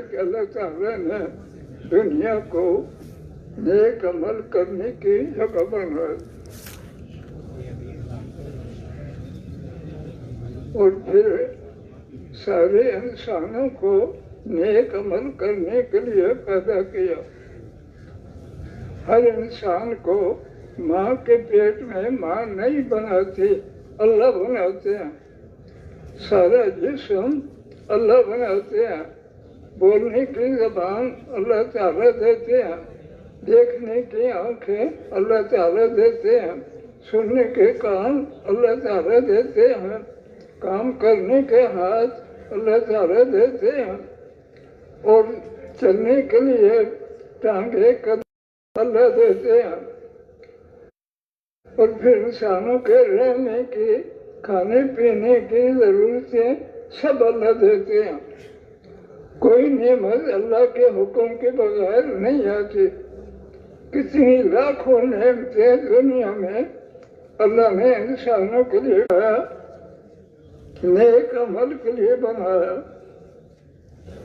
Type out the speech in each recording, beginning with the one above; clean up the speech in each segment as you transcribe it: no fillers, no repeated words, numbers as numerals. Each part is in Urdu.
کہ اللہ تعالیٰ نے دنیا کو نیک عمل کرنے کی جگہ بنایا اور پھر سارے انسانوں کو نیک عمل کرنے کے لیے پیدا کیا۔ ہر انسان کو ماں کے پیٹ میں ماں نہیں بناتی، اللہ بناتے ہیں۔ سارا جسم اللہ بناتے ہیں۔ بولنے کی زبان اللہ تعالیٰ دیتے ہیں، دیکھنے کی آنکھیں اللہ تعالیٰ دیتے ہیں، سننے کے کان اللہ تعالیٰ دیتے ہیں، کام کرنے کے ہاتھ اللہ تعالیٰ دیتے ہیں، اور چلنے کے لیے ٹانگیں اللہ دیتے ہیں، اور پھر انسانوں کے رہنے کی، کھانے پینے کی ضرورتیں سب اللہ دیتے ہیں۔ کوئی نعمت اللہ کے حکم کے بغیر نہیں آتی۔ کتنی لاکھوں نعمتیں دنیا میں اللہ نے انسانوں کے لیے بنایا، نیک عمل کے لیے بنایا۔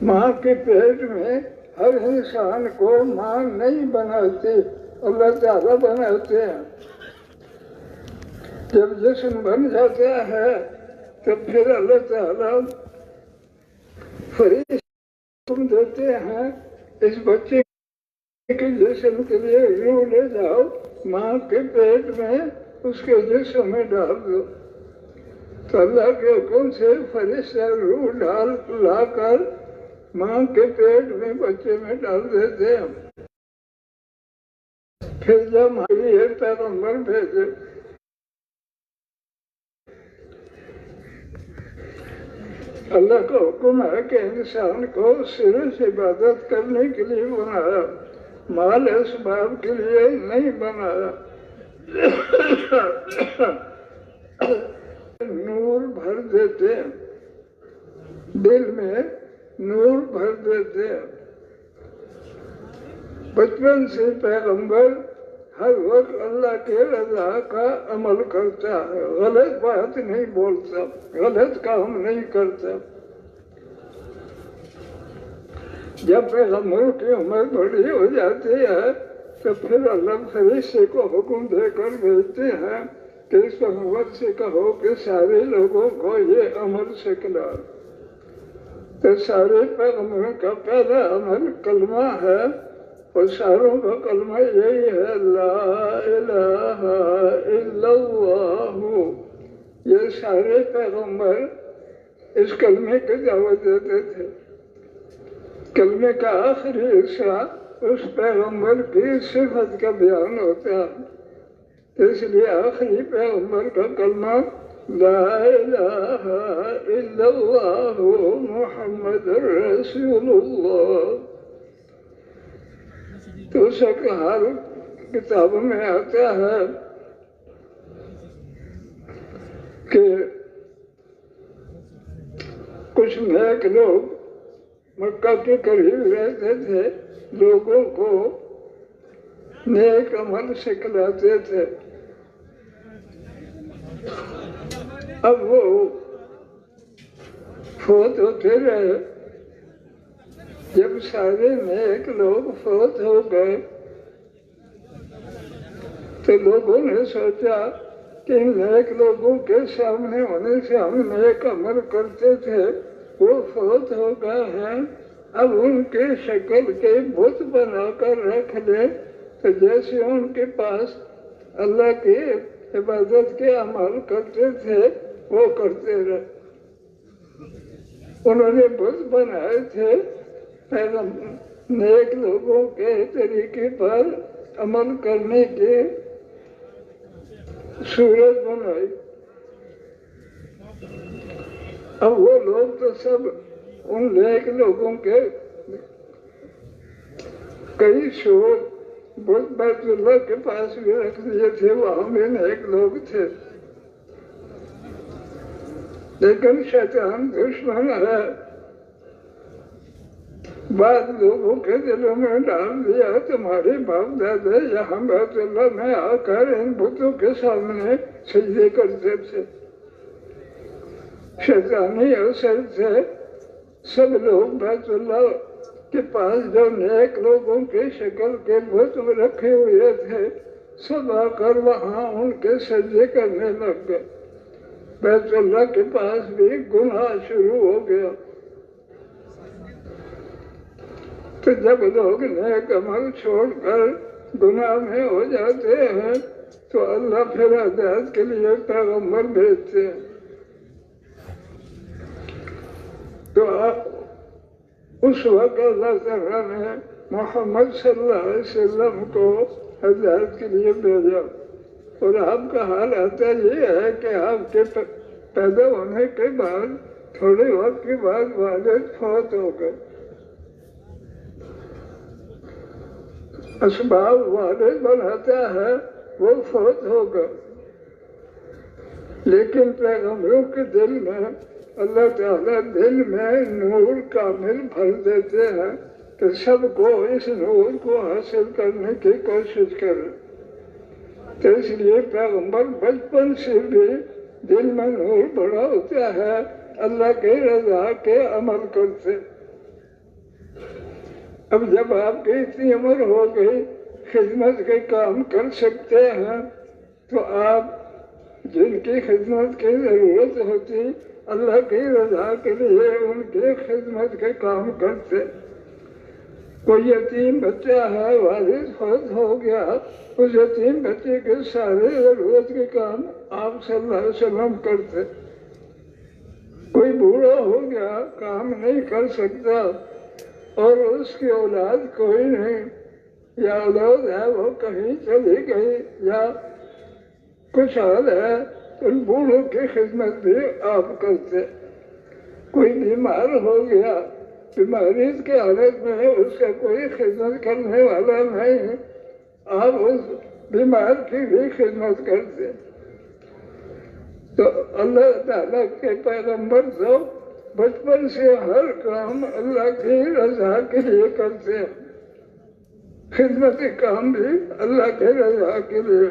ماں کے پیٹ میں ہر انسان کو ماں نہیں بناتی، اللہ تعالیٰ بناتے ہیں۔ جب جسم بن جاتا ہے تو پھر اللہ تعالیٰ فرشتے حکم دیتے ہیں اس بچے کے جسم کے لیے روح لے جاؤ، ماں کے پیٹ میں اس کے جسم میں ڈال دو۔ تو اللہ کے حکم سے فرشتے روح لا کر ماں کے پیٹ میں بچے میں ڈال دیتے ہیں۔ پھر جب ہمارے پیغمبر بھیجے، اللہ کا حکم ہے کہ انسان کو صرف عبادت کرنے کے لیے بنایا، مال اسباب کے لیے نہیں بنایا۔ نور بھر دیتے ہیں، دل میں نور بھر دیتے ہیں۔ بچپن سے پیغمبر ہر وقت اللہ کے رضا کا عمل کرتا ہے، غلط بات نہیں بولتا، غلط کام نہیں کرتا۔ جب پیغمبر کی عمر بڑی ہو جاتی ہے تو پھر اللہ فرشتے کو حکم دے کر بھیجتے ہیں کہ اس پیغمبر سے کہو کہ سارے لوگوں کو یہ عمل سکھلا۔ تو سارے پیغمبروں کا پہلا عمل کلمہ ہے، اور ساروں کا کلمہ یہی ہے، لا الہ الا اللہ۔ یہ سارے پیغمبر اس کلمے کی دعوت دیتے تھے۔ کلمے کا آخری حصہ اس پیغمبر کی صفت کا بیان ہوتا ہے، اس لیے آخری پیغمبر کا کلمہ لا الہ الا اللہ محمد رسول اللہ۔ تو اس کا ہر کتاب میں آتا ہے کہ کچھ نیک لوگ مکہ کے قریب رہتے تھے، لوگوں کو نیک عمل سکھلاتے تھے۔ اب وہ فوت ہوتے رہے۔ جب سارے نیک لوگ فوت ہو گئے تو لوگوں نے سوچا کہ ان نیک لوگوں کے سامنے ہونے سے ہم نیک عمل کرتے تھے، وہ فوت ہو گئے ہیں، اب ان کے شکل کے بت بنا کر رکھ لیں، تو جیسے ان کے پاس اللہ کی عبادت کے عمل کرتے تھے وہ کرتے رہے۔ انہوں نے بت بنائے تھے، نیک لوگوں کے طریقے پر عمل کرنے کی صورت بنائی۔ اب وہ لوگ تو سب ان نیک لوگوں کے کئی شور بیت اللہ کے پاس بھی رکھ دیے تھے، وہاں بھی نیک لوگ تھے، لیکن شیطان دشمن ہے، بعض لوگوں کے دلوں میں ڈال دیا تمہارے باپ دادے یہاں بیت اللہ میں آ کر ان بتوں کے سامنے سجدے کرتے تھے۔ شیطانی اثر سے سب لوگ بیت اللہ کے پاس جو نیک لوگوں کی شکل کے بت رکھے ہوئے تھے سب آ کر وہاں ان کے سجدے کرنے لگ گئے۔ بیت اللہ کے پاس بھی گناہ شروع ہو گیا۔ تو جب لوگ نیک عمل چھوڑ کر گناہ میں ہو جاتے ہیں تو اللہ پھر ہدایت کے لیے پیغمبر بھیجتے ہیں۔ تو اس وقت اللہ تعالیٰ نے محمد صلی اللہ علیہ وسلم کو ہدایت کے لیے بھیجا، اور آپ کا حال آتا یہ ہے کہ آپ کے پیدا ہونے کے بعد تھوڑے وقت کے بعد والد فوت ہو گئے۔ اسباب والد بناتا ہے وہ فوت ہوگا، لیکن پیغمبروں کے دل میں اللہ تعالیٰ دل میں نور کامل بھر دیتے ہیں کہ سب کو اس نور کو حاصل کرنے کی کوشش کریں۔ تو اس لیے پیغمبر بچپن سے بھی دل میں نور بڑا ہوتا ہے، اللہ کی رضا کے عمل کرتے۔ اب جب آپ کی اتنی عمر ہو گئی خدمت کے کام کر سکتے ہیں تو آپ جن کی خدمت کی ضرورت ہوتی اللہ کی رضا کے لیے ان کی خدمت کے کام کرتے۔ کوئی یتیم بچہ ہے والد فوت ہو گیا، اس یتیم بچے کے سارے ضرورت کے کام آپ صلی اللہ علیہ وسلم کرتے۔ کوئی بوڑھا ہو گیا کام نہیں کر سکتا اور اس کی اولاد کوئی نہیں، یا اولاد ہے وہ کہیں چلی گئی یا کچھ حال ہے، ان بوڑھوں کی خدمت بھی آپ کرتے۔ کوئی بیمار ہو گیا، بیماری کی حالت میں اس کا کوئی خدمت کرنے والا نہیں، آپ اس بیمار کی بھی خدمت کرتے۔ تو اللہ تعالیٰ کے پیغمبر تو بچپن سے ہر کام اللہ کی رضا کے لیے کرتے ہیں، خدمت کام بھی اللہ کی رضا کے لیے۔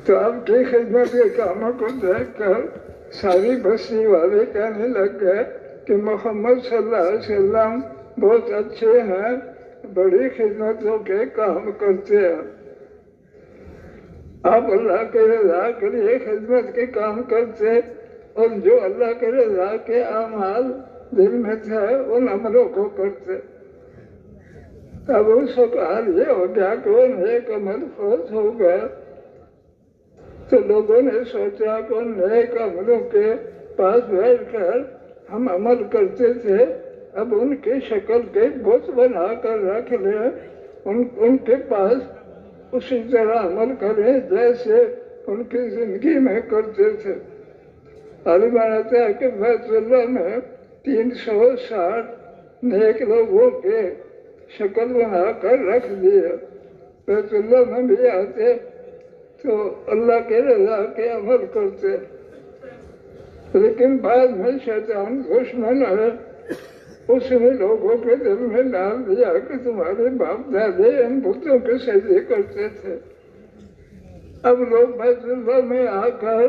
تو آپ کی خدمت کے کاموں کو دیکھ کر ساری بستی والے کہنے لگ گئے کہ محمد صلی اللہ علیہ وسلم بہت اچھے ہیں، بڑی خدمتوں کے کام کرتے ہیں۔ آپ اللہ کے رضا کے لیے خدمت کے کام کرتے اور جو اللہ کے رضا کے اعمال دل میں تھے ان عملوں کو کرتے۔ اب اس وقت حال یہ ہو گیا کہ وہ نیک عمل فوت ہو گیا، تو لوگوں نے سوچا کہ ان نیک عملوں کے پاس بیٹھ کر ہم عمل کرتے تھے، اب ان کی شکل کے بت بنا کر رکھ لیں، ان کے پاس اسی طرح عمل کریں جیسے ان کی زندگی میں کرتے تھے۔ عالم آتا ہے کہ بیت اللہ میں 360 نیک لوگوں کے شکل بنا کر رکھ دیے۔ بیت اللہ میں بھی آتے تو اللہ کے رضا کے عمل کرتے، لیکن بعد میں شیطان دشمن ہے، اس نے لوگوں کے دل میں ڈال دیا کہ تمہارے باپ دادے ان بتوں کے سجدے کرتے تھے۔ اب لوگ بیت اللہ میں آ کر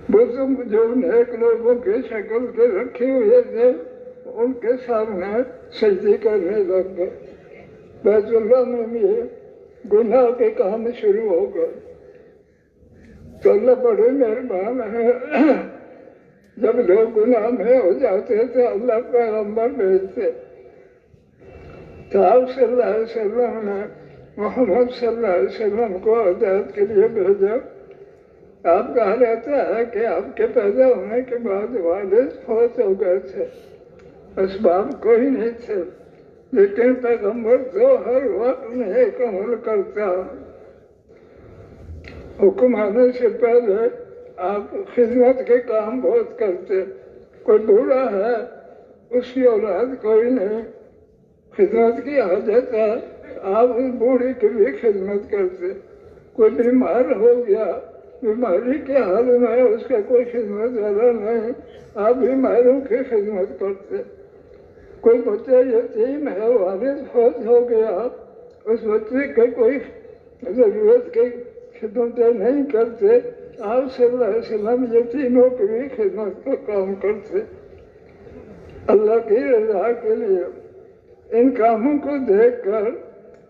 بتوں جو نیک لوگوں کے شکل کے رکھے ہوئے تھے ان کے سامنے سجدے کرنے لگ گئے۔ بیت اللہ میں بھی گناہ کے کام شروع ہو گئے۔ تو اللہ بڑے مہربان ہے، جب لوگ گناہ میں ہو جاتے تو اللہ پیغمبر بھیجتے۔ تو آپ صلی اللہ علیہ وسلم نے محمد صلی اللہ علیہ وسلم کو ہدایت کے لیے بھیجا۔ آپ کہا رہتا ہے کہ آپ کے پیدا ہونے کے بعد والد فوت ہو گئے تھے، اسباب کوئی نہیں تھے، لیکن پیغمبر تو ہر وقت نیک عمل کرتا۔ حکم آنے سے پہلے آپ خدمت کے کام بہت کرتے۔ کوئی بوڑھا ہے اس کی اولاد کوئی نہیں، خدمت کی حاجت ہے، آپ اس بوڑھے کی بھی خدمت کرتے۔ کوئی بیمار ہو گیا، بیماری کے حال میں اس کا کوئی خدمت والا نہیں، آپ بیماروں کی خدمت کرتے۔ کوئی بچہ یتیم ہے، والد فوت ہو گیا، اس بچے کے کوئی ضرورت کی خدمتیں نہیں کرتے، آپ صلی اللہ علیہ وسلم یتیموں کی بھی خدمت کا کام کرتے۔ اللہ کی رضا کے لیے۔ ان کاموں کو دیکھ کر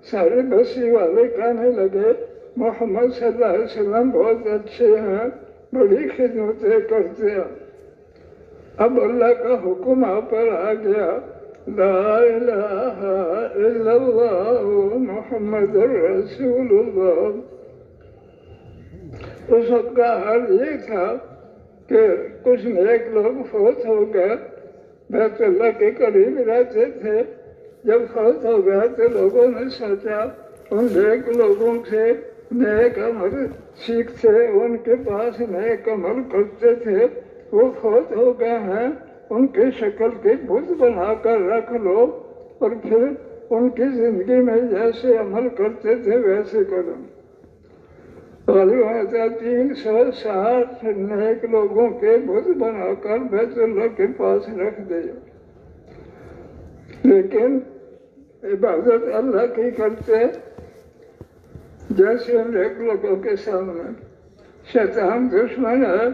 سارے بستی والے کہنے لگے محمد صلی اللہ علیہ وسلم بہت اچھے ہیں، بڑی خدمتیں کرتے ہیں۔ اب اللہ کا حکم آپ پر آ گیا، لا الہ الا اللہ محمد رسول اللہ۔ اس وقت کا حال یہ تھا کہ کچھ نیک لوگ فوت ہو گئے، بیت اللہ کے قریب رہتے تھے۔ جب فوت ہو گیا تو لوگوں نے سوچا ان نیک لوگوں سے نیک عمل سیکھتے، ان کے پاس نیک عمل کرتے تھے، وہ فوت ہو گئے ہیں، ان کی شکل کے بت بنا کر رکھ لو اور پھر ان کی زندگی میں جیسے عمل کرتے تھے ویسے کرو۔ غالباً 360 نیک لوگوں کے بت بنا کر بیت اللہ کے پاس رکھ دیا، لیکن عبادت اللہ کی کرتے جیسے نیک لوگوں کے سامنے۔ شیطان دشمن ہے،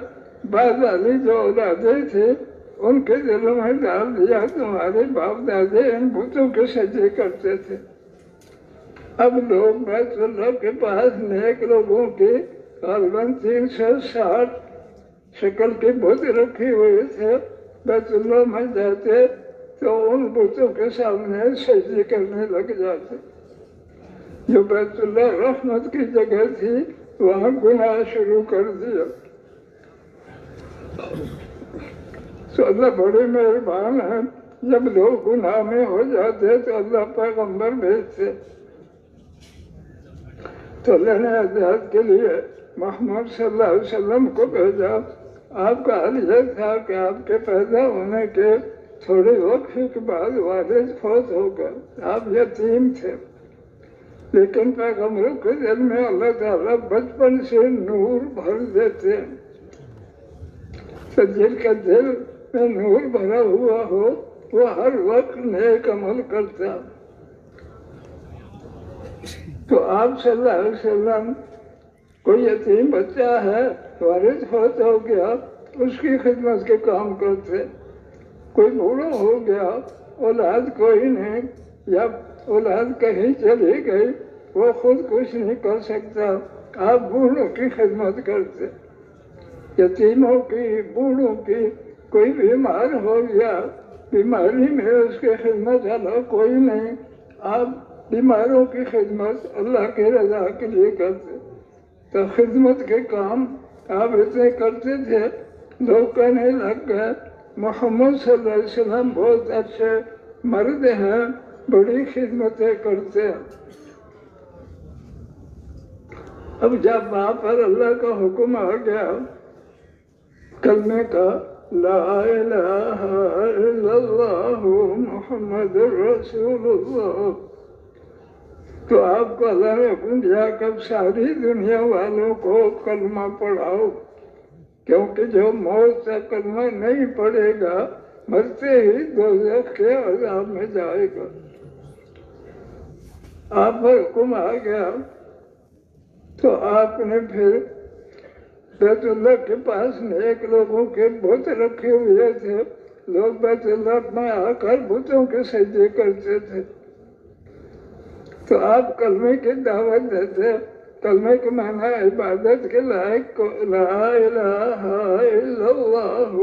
بعض والی جو اولادیں تھی ان کے دلوں میں ڈال دیا تمہارے باپ دادے ان بتوں کے سجدے کرتے تھے۔ اب لوگ بیت اللہ کے پاس نیک لوگوں کی غالباً 360 شکل کے بت رکھی ہوئے تھے، بیت اللہ میں جاتے تو ان بتوں کے سامنے سجدے کرنے لگ جاتے۔ جو بیت اللہ رحمت کی جگہ تھی وہاں گناہ شروع کر دیا۔ تو اللہ بڑے مہربان ہیں، جب لوگ گناہ میں ہو جاتے تو اللہ پیغمبر بھیجتے۔ تو اللہ نے ہدایت کے لیے محمد صلی اللہ علیہ وسلم کو بھیجا۔ آپ کا حال یہ تھا کہ آپ کے پیدا ہونے کے تھوڑے وقت کے بعد والد فوت ہو گئے، آپ یتیم تھے، لیکن پیغمبروں کے دل میں اللہ تعالیٰ بچپن سے نور بھر دیتے ہیں۔ تو جن کا دل میں نور بھرا ہوا ہو وہ ہر وقت نیک عمل کرتا۔ تو آپ صلی اللہ علیہ وسلم کوئی یتیم بچہ ہے، والد فوت ہو گیا، اس کی خدمت کے کام کرتے۔ کوئی بوڑھا ہو گیا، اولاد کوئی نہیں، یا اولاد کہیں چلی گئی، وہ خود کچھ نہیں کر سکتا، آپ بوڑھوں کی خدمت کرتے، یتیموں کی، بوڑھوں کی۔ کوئی بیمار ہو گیا، بیماری میں اس کی خدمت والا کوئی نہیں، آپ بیماروں کی خدمت اللہ کی رضا کے لیے کرتے۔ تو خدمت کے کام آپ اتنے کرتے تھے، لوگ کہنے لگ گئے محمد صلی اللہ علیہ وسلم بہت اچھے مرد ہیں، بڑی خدمتیں کرتے ہیں۔ اب جب وہاں پر اللہ کا حکم آ گیا کلمے کا، لا الہ الا اللہ محمد رسول اللہ، تو آپ کو اللہ نے حکم دیا کہ ساری دنیا والوں کو کلمہ پڑھاؤ، کیونکہ جو موت تک کلمہ نہیں پڑھے گا مرتے ہی دوزخ کے عذاب میں جائے گا۔ آپ پر حکم آ گیا تو آپ نے پھر بیت اللہ کے پاس نیک لوگوں کے بت رکھے ہوئے تھے، لوگ بیت اللہ میں آ کر بتوں کے سجدے کرتے تھے، تو آپ کلمے کی دعوت دیتے۔ کلمے کے معنی عبادت کے لائق لا الہ الا اللہ،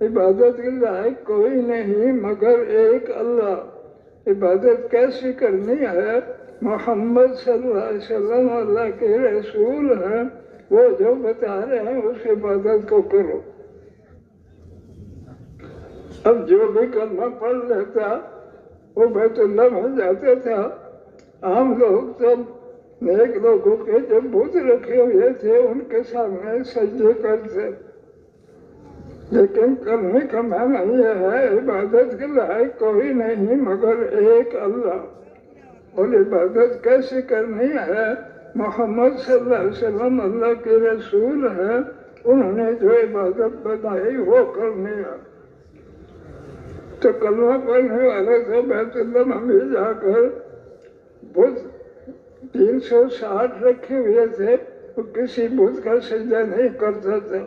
عبادت کے لائق کوئی نہیں مگر ایک اللہ۔ عبادت کیسی کرنی ہے؟ محمد صلی اللہ علیہ وسلم اللہ کے رسول ہیں، وہ جو بتا رہے ہیں اس عبادت کو کرو۔ اب جو بھی کلمہ پڑھ لیتا وہ بیت اللہ میں جاتا تھا۔ عام لوگ تو نیک لوگوں کے جو بت رکھے ہوئے تھے ان کے سامنے سجدے کرتے، لیکن کلمے کا معنی یہ ہے عبادت کے لائق کوئی نہیں مگر ایک اللہ۔ اور عبادت کیسے کرنی ہے؟ محمد صلی اللہ علیہ وسلم اللہ کے رسول ہیں، انہوں نے جو عبادت بتائی وہ کرنی ہے۔ تو کلمہ پڑھنے والے تو بیت اللہ میں بھی جا کر بت 360 رکھے ہوئے تھے، وہ کسی بت کا سجدہ نہیں کرتا تھا،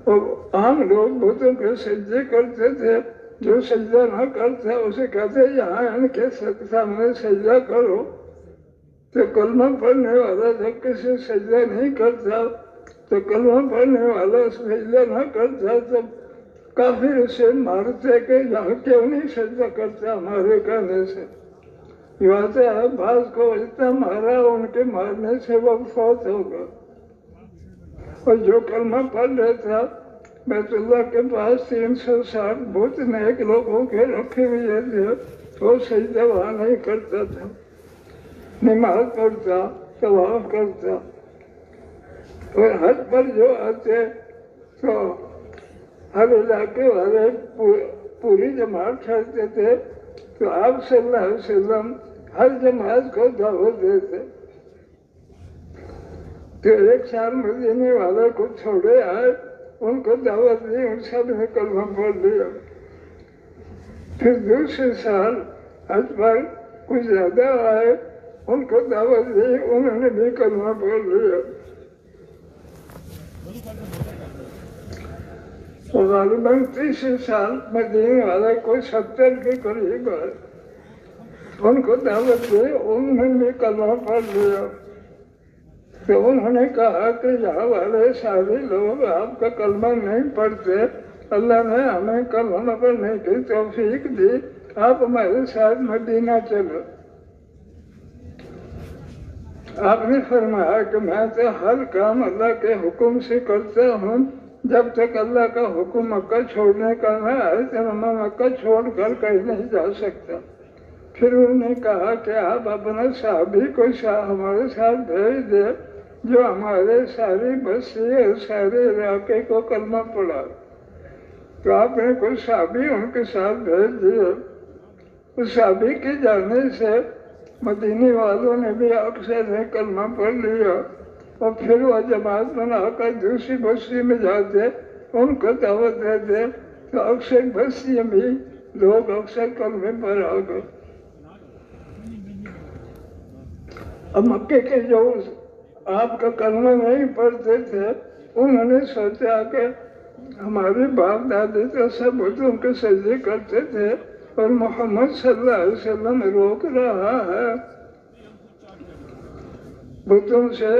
اور عام لوگ بتوں کے سجدے کرتے تھے، جو سجدہ نہ کرتا اسے کہتے یہاں ان کے سامنے سجدہ کرو. تو کلمہ پڑھنے والا جب کسی سجدہ نہیں کرتا تو کلمہ پڑھنے والا سجدہ نہ کرتا تو کافر اسے مارتے کہ یہاں کیوں نہیں سجدہ کرتا ہمارے کہنے سے. یہ آتا ہے بعض کو اتنا مارا ان کے مارنے سے وہ فوت ہوگا. اور جو کلمہ پڑھ لیتا بیت اللہ کے پاس 360 بت نیک لوگوں کے رکھے ہوئے تھے وہ سجدہ وہاں نہیں کرتا تھا. نماز پڑھتا طواف کرتا. اور حج پر جو آتے تو ہر علاقے والے پوری جماعت ٹھہرتے تھے تو آپ صلی اللہ علیہ وسلم ہر جماعت کو دعوت دیتے. تو ایک سال مدینے والے کو چھوڑے آئے ان کو دعوت دی ان سب نے کلمہ پڑھ لیا. پھر دوسرے سال حج پر کچھ زیادہ آئے ان کو دعوت دی انہوں نے بھی کلمہ پڑھ لیا. غالباً تیسرے سال مدینے والے کوئی 70 کے قریب آئے ان کو دعوت دی انہوں نے بھی کلمہ پڑھ لیا. تو انہوں نے کہا کہ یہاں والے سارے لوگ آپ کا کلمہ نہیں پڑھتے اللہ نے ہمیں کلمہ پڑھنے کی توفیق دی آپ ہمارے ساتھ مدینہ چلو. آپ نے فرمایا کہ میں تو ہر کام اللہ کے حکم سے کرتا ہوں جب تک اللہ کا حکم مکہ چھوڑنے کا نہ آئے تو میں مکہ چھوڑ کر کہیں نہیں جا سکتا. پھر انہوں نے کہا کہ آپ اپنا صحابی کو ہمارے ساتھ بھیج دے جو ہمارے ساری بستی اور سارے علاقے کو کلمہ پڑھا. تو آپ نے کوئی صحابی ان کے ساتھ بھیج دیے. اس صحابی کے جانے سے مدینے والوں نے بھی اکثر نے کلمہ پڑھ لیا اور پھر وہ جماعت بنا کر دوسری بستی میں جاتے ان کو دعوت دیتے تو اکثر بستی میں لوگ اکثر کلمے پر آ گئے. اب مکے کے جو آپ کا کلمہ نہیں پڑھتے تھے انہوں نے سوچا کہ ہمارے باپ دادے تو سب بتوں کے سجدے کرتے تھے اور محمد صلی اللہ علیہ وسلم روک رہا ہے بتوں سے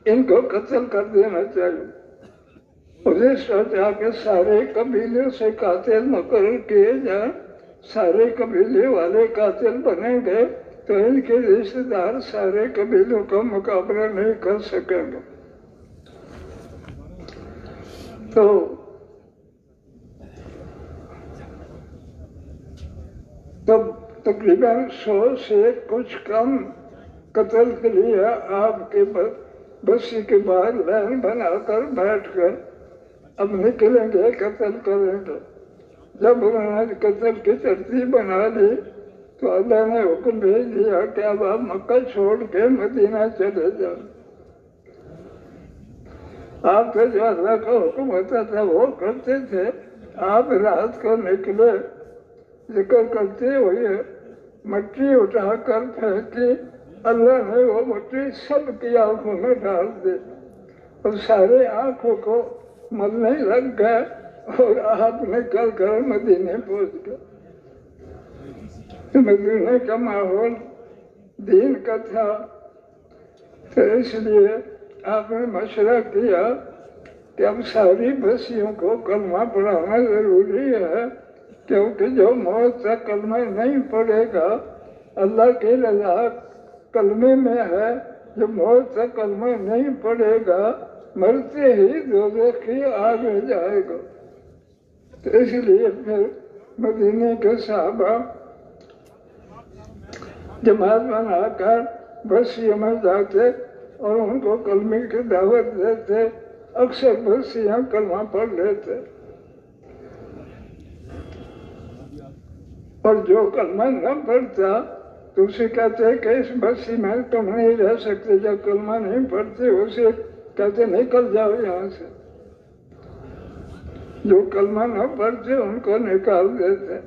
ان کو قتل کر دینا چاہیے. انہیں سوچا کہ سارے قبیلے سے قاتل مقرر کیے جائیں سارے قبیلے والے قاتل بنیں گے تو ان کے رشتے دار سارے قبیلوں کا مقابلہ نہیں کر سکیں گے. تو تب تقریباً 100 سے کچھ کم قتل کے لیے آپ کے بستی کے باہر لائن بنا کر بیٹھ کر اب نکلیں گے قتل کریں گے. جب انہوں نے قتل کی ترتیب بنا لی تو اللہ نے حکم بھیج دیا کہ اب آپ مکہ چھوڑ کے مدینہ چلے جاؤ. آپ کا جو اللہ کا حکم ہوتا تھا وہ کرتے تھے. آپ رات کو نکلے ذکر کرتے ہوئے مٹی اٹھا کر پھینکی اللہ نے وہ مٹی سب کی آنکھوں میں ڈال دی اور سارے آنکھوں کو ملنے لگ گئے اور آپ نکل کر مدینے پہنچ گئے. مدینے کا ماحول دین کا تھا تو اس لیے آپ نے مشورہ کیا کہ اب ساری بستیوں کو کلمہ پڑھانا ضروری ہے کیونکہ جو موت تک کلمہ نہیں پڑھے گا اللہ کی رضا کلمے میں ہے. جو موت تک کلمہ نہیں پڑھے گا مرتے ہی دوزخ کی آگ میں جائے گا. تو اس لیے پھر مدینے کے صحابہ جماعت بنا کر بستیوں میں جاتے اور ان کو کلمے کی دعوت دیتے. اکثر بستیاں کلمہ پڑھ لیتے اور جو کلمہ نہ پڑھتا تو اسے کہتے کہ اس بستی میں تم نہیں رہ سکتے. جب کلمہ نہیں پڑھتے اسے کہتے نکل جاؤ یہاں سے. جو کلمہ نہ پڑھتے ان کو نکال دیتے.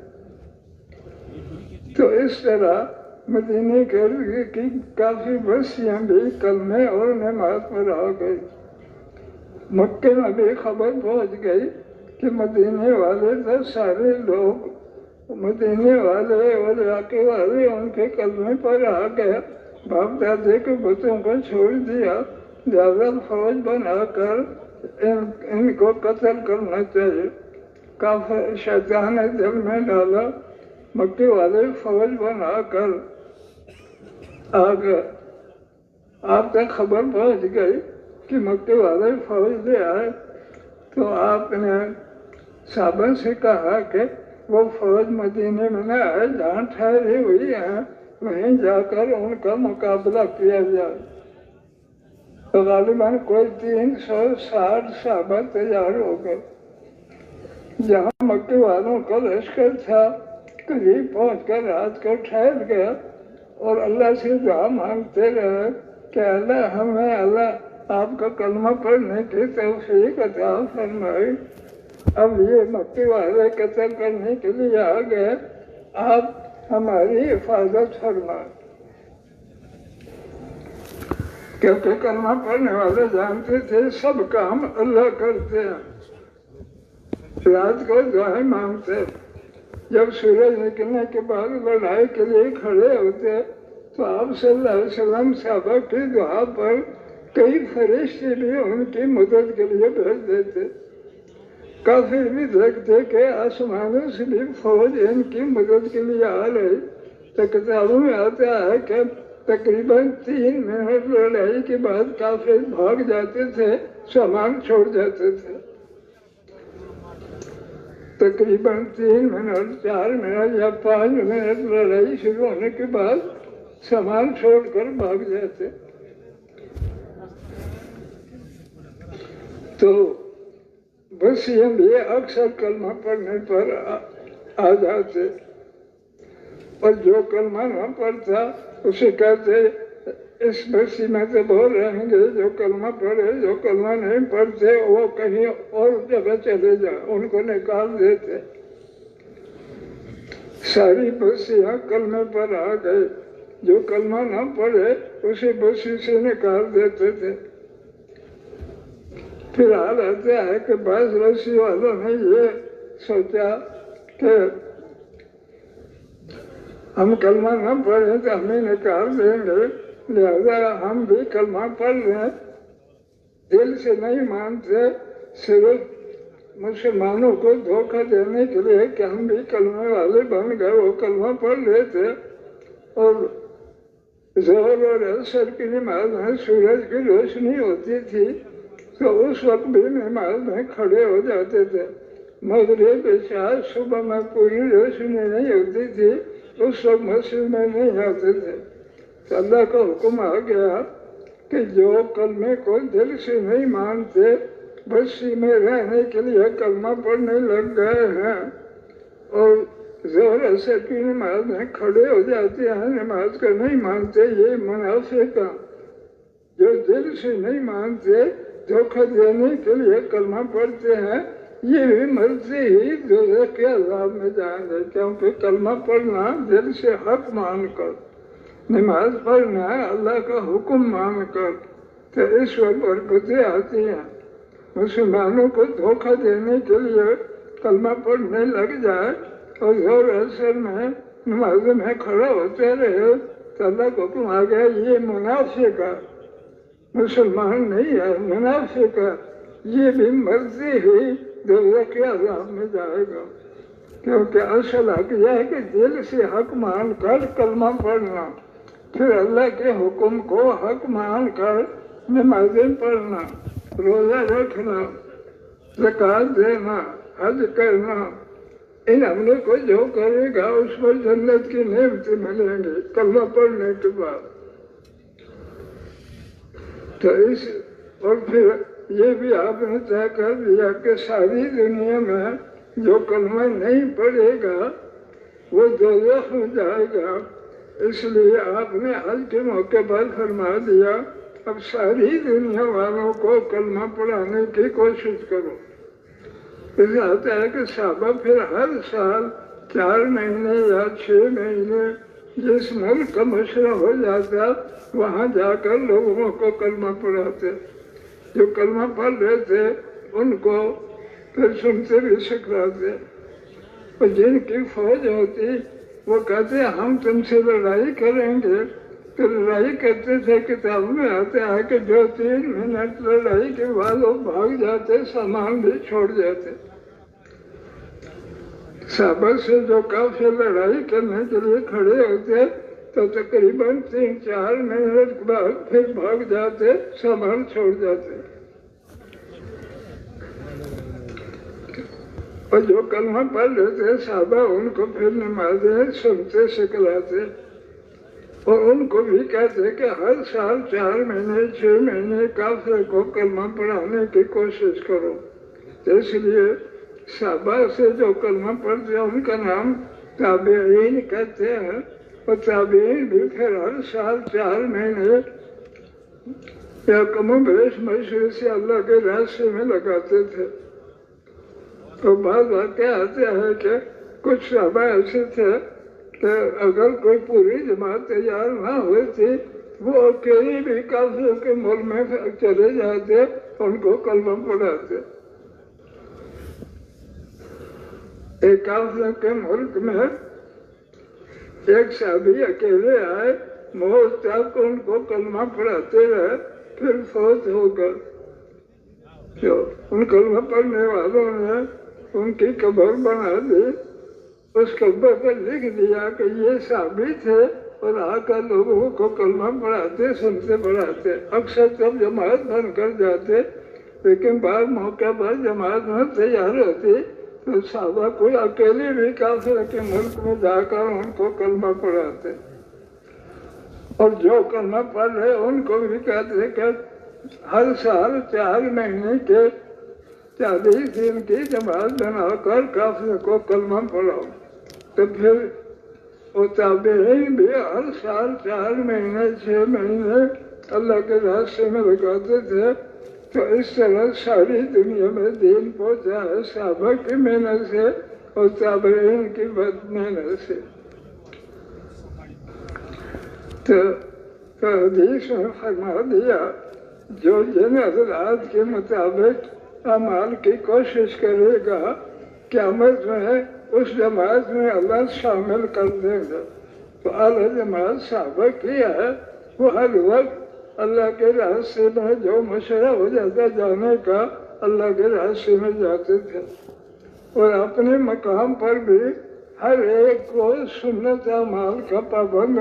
تو اس طرح مدینے کی کافی بستیاں بھی کلمے اور نماز پر آ گئی. مکے میں بھی خبر پہنچ گئی کہ کہ مدینے والے تو سارے لوگ مدینے والے اور علاقے والے ان کے کلمے پر آ گئے، باپ دادے کے بتوں کو چھوڑ دیا، لہذا فوج بنا کر ان کو قتل کرنا چاہیے۔ کافر شیطان نے دل میں ڈالا، مکے والے فوج بنا کر آ گئے۔ آپ تک خبر پہنچ گئی کہ مکے والے فوج لے آئے، تو آپ نے صحابہ سے کہا کہ وہ فوج مدینے میں نہ آئے، جہاں ٹھہری ہوئی ہیں وہیں جا کر ان کا مقابلہ کیا جائے۔ تو غالباً کوئی 360 صحابہ تیار ہو گئے۔ جہاں مکے والوں کا لشکر تھا قریب پہنچ کر رات کو ٹھہر گیا اور اللہ سے دعا مانگتے رہے کہ اللہ آپ کا کلمہ پڑھنے کی توفیق عطا فرمائے۔ اب یہ مکے والے قتل کرنے کے لیے آ گئے، آپ ہماری حفاظت فرمائے، کیونکہ کلمہ پڑھنے والے جانتے تھے سب کام اللہ کرتے ہیں۔ رات کو دعائیں مانگتے، جب سورج نکلنے کے بعد لڑائی کے لیے کھڑے ہوتے تو آپ صلی اللہ علیہ وسلم صحابہ کی دعا پر کئی فرشتے بھی ان کی مدد کے لیے بھیج دیتے۔ کافر بھی دیکھتے کہ آسمانوں سے بھی فوج ان کی مدد کے لیے آ رہی، تو کتابوں میں آتا ہے کہ تقریباً 3 منٹ لڑائی کے بعد کافر بھاگ جاتے تھے، سامان چھوڑ جاتے تھے۔ تقریباً 3 منٹ 4 منٹ یا 5 منٹ لڑائی شروع ہونے کے بعد سامان چھوڑ کر بھاگ جاتے۔ تو بس یہ اکثر کلمہ پڑھنے پر آ جاتے، اور جو کلمہ نہ پڑھتا اسے کہتے اس بستی میں تو وہ رہیں گے جو کلمہ پڑھے، جو کلمہ نہیں پڑھتے وہ کہیں اور جگہ چلے جائیں، ان کو نکال دیتے۔ ساری بستیاں کلمے پر آ گئے، جو کلمہ نہ پڑھے اسے بستی سے نکال دیتے تھے۔ پھر حال آتا ہے کہ بعض بستی والوں نے یہ سوچا کہ ہم کلمہ نہ پڑھیں تو ہمیں نکال دیں گے، لہذا ہم بھی کلمہ پڑھ لیں۔ دل سے نہیں مانتے، صرف مسلمانوں کو دھوکہ دینے کے لیے کہ ہم بھی کلمے والے بن گئے، وہ کلمہ پڑھ لیتے، اور ظہر اور عصر کی نماز میں سورج کی روشنی ہوتی تھی تو اس وقت بھی نماز میں کھڑے ہو جاتے تھے۔ مغرب عشاء صبح میں پوری روشنی نہیں ہوتی تھی، اس وقت مسجد میں نہیں آتے تھے۔ تو اللہ کا حکم آ گیا کہ جو کلمے کو دل سے نہیں مانتے، بستی میں رہنے کے لیے کلمہ پڑھنے لگ گئے ہیں اور ظہر عصر کی نماز میں کھڑے ہو جاتے ہیں، نماز کو نہیں مانتے، یہ منافق ہیں۔ جو دل سے نہیں مانتے، دھوکہ دینے کے لیے کلمہ پڑھتے ہیں، یہ بھی مرتے ہی دوزخ کے عذاب میں جائیں گے، کیونکہ کلمہ پڑھنا دل سے حق مان کر، نماز پڑھنا اللہ کا حکم مان کر، تو اس وقت برکتیں آتی ہیں۔ مسلمانوں کو دھوکہ دینے کے لیے کلمہ پڑھنے لگ جائے اور ظہر عصر میں نماز میں کھڑا ہوتے رہے تو اللہ کا حکم آ گیا یہ منافق ہے، مسلمان نہیں ہے، منافق ہے، یہ بھی مرضی ہی دوزخ کے عذاب میں جائے گا۔ کیونکہ اصل حق یہ ہے کہ دل سے حق مان کر کلمہ پڑھنا، پھر اللہ کے حکم کو حق مان کر نمازیں پڑھنا، روزہ رکھنا، زکوٰۃ دینا، حج کرنا، ان عملوں کو جو کرے گا اس پر جنت کی نعمتیں ملیں گی کلمہ پڑھنے کے بعد۔ تو اور پھر یہ بھی آپ نے طے کر دیا کہ ساری دنیا میں جو کلمہ نہیں پڑھے گا وہ دوزخ میں جائے گا، اس لیے آپ نے حج کے موقع پر فرما دیا اب ساری دنیا والوں کو کلمہ پڑھانے کی کوشش کرو۔ اس آتا ہے کہ صحابہ پھر ہر سال 4 مہینے یا 6 مہینے جس ملک کا مشرہ ہو جاتا وہاں جا کر لوگوں کو کلمہ پڑھاتے، جو کلمہ پڑھ رہے تھے ان کو پھر سنتے بھی سکراتے، اور جن کی فوج ہوتی وہ کہتے ہم تم سے لڑائی کریں گے، تو لڑائی کرتے تھے۔ کتاب میں آتا ہے کہ جو 3 منٹ لڑائی کے بعد وہ بھاگ جاتے، سامان بھی چھوڑ جاتے۔ صحابہ سے جو کافر لڑائی کرنے کے لیے کھڑے ہوتے تو تقریباً 3-4 منٹ کے بعد پھر بھاگ جاتے، سامان چھوڑ جاتے۔ اور جو کلمہ پڑھ لیتے صحابہ ان کو پھر نمازیں سنتے سکھلاتے، اور ان کو بھی کہتے کہ ہر سال 4 مہینے 6 مہینے کافر کو کلمہ پڑھانے کی کوشش کرو۔ اس لیے صحابہ سے جو کلمہ پڑھتے ہیں ان کا نام تابعین کہتے ہیں، اور تابعین بھی پھر ہر سال 4 مہینے یا کم و بیش مشورے سے اللہ کے راستے میں لگاتے تھے۔ تو بعض واقعہ آتے ہیں کہ کچھ صحابہ ایسے تھے کہ اگر کوئی پوری جماعت تیار نہ ہوئی تھی وہ اکیلے بھی کافروں کے ملک میں چلے جاتے، ان کو کلمہ پڑھاتے۔ ایک کافروں کے ملک میں ایک صحابی اکیلے آئے، موت تک ان کو کلمہ پڑھاتے رہے، پھر فوت ہو گئے۔ ان کلمہ پڑھنے والوں نے ان کی قبر بنا دی، اس قبر پر لکھ دیا کہ یہ صحابی تھے اور آ کر لوگوں کو کلمہ پڑھاتے، سنتے پڑھاتے۔ اکثر جب جماعت بن کر جاتے، لیکن بعض موقع پر جماعت میں تیار ہوتی تو صحابہ کوئی اکیلے بھی کافر کے ملک میں جا کر ان کو کلمہ پڑھاتے، اور جو کلمہ پڑھ رہے ان کو بھی کہتے کہ ہر سال 4 مہینے کے 40 دن کی جماعت بنا کر کافر کو کلمہ پڑھاؤ۔ تو پھر وہ تابعین بھی ہر سال 4 مہینے 6 مہینے اللہ کے راستے میں لگاتے تھے۔ تو اس طرح ساری دنیا میں دین پہنچا ہے صحابہ کی محنت سے اور تابعین کی محنت سے۔ تو حدیث میں فرما دیا جو جن حضرات کے مطابق اعمال کی کوشش کرے گا قیامت میں اس جماعت میں اللہ شامل کر دے گا۔ تو اعلیٰ جماعت صحابہ کی ہے، وہ ہر وقت اللہ کے راستے میں جو مشورہ ہو جاتا جانے کا اللہ کے راستے میں جاتے تھے، اور اپنے مقام پر بھی ہر ایک کو سنت اعمال کا پابند